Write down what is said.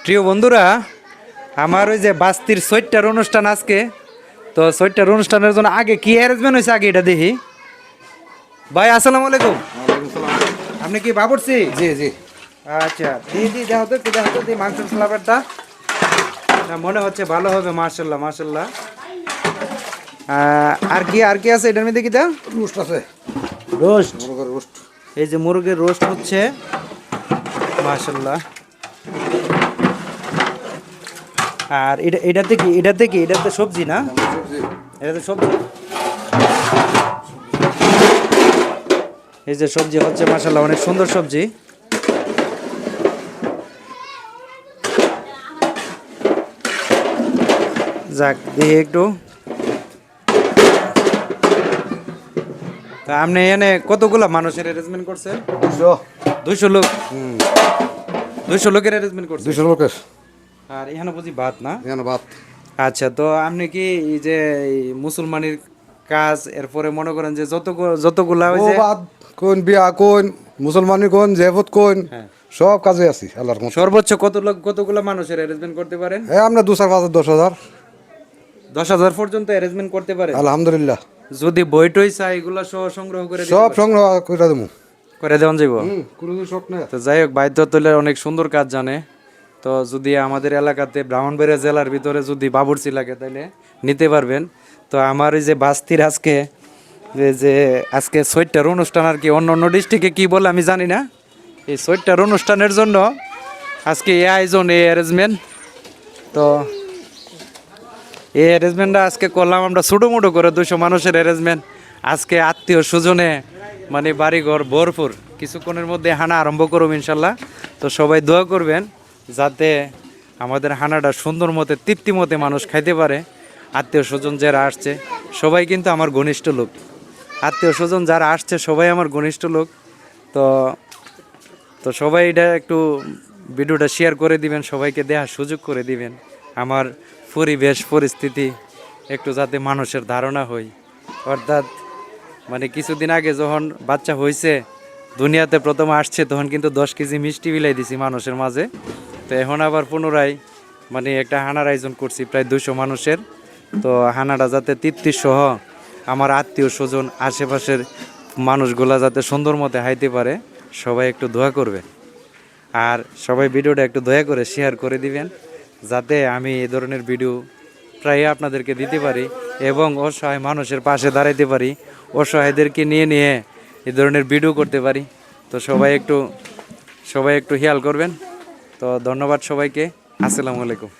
প্রিয় বন্ধুরা, আমার ওই যে বাস্তির ছয়টার অনুষ্ঠান আজকে, তো ছয়টার অনুষ্ঠানের জন্য আগে কি অ্যারেঞ্জমেন্ট হয়েছে আগে এটা দেখি। ভাই আসসালামু আলাইকুম। আপনি কি বাবুর্চি? জি জি। আচ্ছা, দি দেখো তো, একটু দেখো তো দি মাংসের ফ্লেভারটা। না মনে হচ্ছে ভালো হবে, মাশাল্লাহ মাশাল্লাহ। আর কি আছে এটার মধ্যে কি দাও? রোস্ট আছে। রোস্ট। মুরগের রোস্ট। এই যে মুরগির রোস্ট হচ্ছে, মাশাল্লাহ। আর এটাতে সবজি না? সবজি। এটাতে সবজি। এই যে সবজি হচ্ছে মাশাল্লাহ, অনেক সুন্দর সবজি। যাক দেখি একটু। তা আপনি এনে কতগুলা মানুষের অ্যারেঞ্জমেন্ট করছেন? 200। 200 লোক। 200 লোকের অ্যারেঞ্জমেন্ট করছেন। 200 লোকের। আর এখানে বুঝি ভাত না? এখানে ভাত। আচ্ছা, তো আপনি কি এই যে এই মুসলমানের কাজ, এরপরে মনে করেন যে যতগুলা ওই ও যে ভাত কোন বিয়া কোন মুসলমানি কোন জেফত কোন হ্যাঁ, সব কাজে আছি আল্লাহর মত। সর্বোচ্চ কতগুলা মানুষের অ্যারেঞ্জমেন্ট করতে পারেন? হ্যাঁ আমরা 2-4-5 10,000 10,000 পর্যন্ত অ্যারেঞ্জমেন্ট করতে পারেন। আলহামদুলিল্লাহ। যদি বইটই চাই এগুলা সহ সংগ্রহ করে দিতে সব পারেন? সংগ্রহ করে দেবো। করে দেওয়া যাইব। কোনো শখ নেই। তো যাই হোক, বাদ্য তোলের অনেক সুন্দর কাজ জানে। তো যদি আমাদের এলাকাতে ব্রাহ্মণবাড়িয়া জেলার ভিতরে যদি বাবুর্চি লাগে তাহলে নিতে পারবেন। তো আমার এই যে বাস্তির আজকে ছয়টার অনুষ্ঠান, আর কি অন্য অন্য ডিস্ট্রিক্টে কী বলে আমি জানি না। এই ছয়টার অনুষ্ঠানের জন্য আজকে এই আয়োজন, এই অ্যারেঞ্জমেন্ট। তো এই অ্যারেঞ্জমেন্টটা আজকে করলাম আমরা ছোটো মোটো করে, 200 মানুষের অ্যারেঞ্জমেন্ট। আজকে আত্মীয় স্বজনে মানে বাড়িঘর ভরপুর। কিছুক্ষণের মধ্যে হানা আরম্ভ করব ইনশাল্লাহ। তো সবাই দোয়া করবেন যাতে আমাদের হানাটা সুন্দর মতে তৃপ্তি মতে মানুষ খাইতে পারে। আত্মীয় স্বজন যারা আসছে সবাই কিন্তু আমার ঘনিষ্ঠ লোক। আত্মীয় স্বজন যারা আসছে সবাই আমার ঘনিষ্ঠ লোক। তো তো সবাই এটা একটু ভিডিওটা শেয়ার করে দিবেন, সবাইকে দেখার সুযোগ করে দিবেন। আমার পরিবেশ পরিস্থিতি একটু যাতে মানুষের ধারণা হয়। অর্থাৎ মানে কিছুদিন আগে যখন বাচ্চা হয়েছে, দুনিয়াতে প্রথম আসছে, তখন কিন্তু 10 কেজি মিষ্টি বিলাই দিছি মানুষের মাঝে। তো এখন আবার পুনরায় মানে একটা হানার আয়োজন করছি প্রায় 200 মানুষের। তো হানাটা যাতে তৃপ্তি সহ আমার আত্মীয় স্বজন আশেপাশের মানুষগুলা যাতে সুন্দর মতে হাইতে পারে, সবাই একটু দোয়া করবে। আর সবাই ভিডিওটা একটু দয়া করে শেয়ার করে দিবেন, যাতে আমি এই ধরনের ভিডিও প্রায় আপনাদেরকে দিতে পারি এবং অসহায় মানুষের পাশে দাঁড়াইতে পারি, অসহায়দেরকে নিয়ে নিয়ে এই ধরনের ভিডিও করতে পারি। তো সবাই একটু খেয়াল করবেন। তো ধন্যবাদ সবাইকে। আসসালামু আলাইকুম।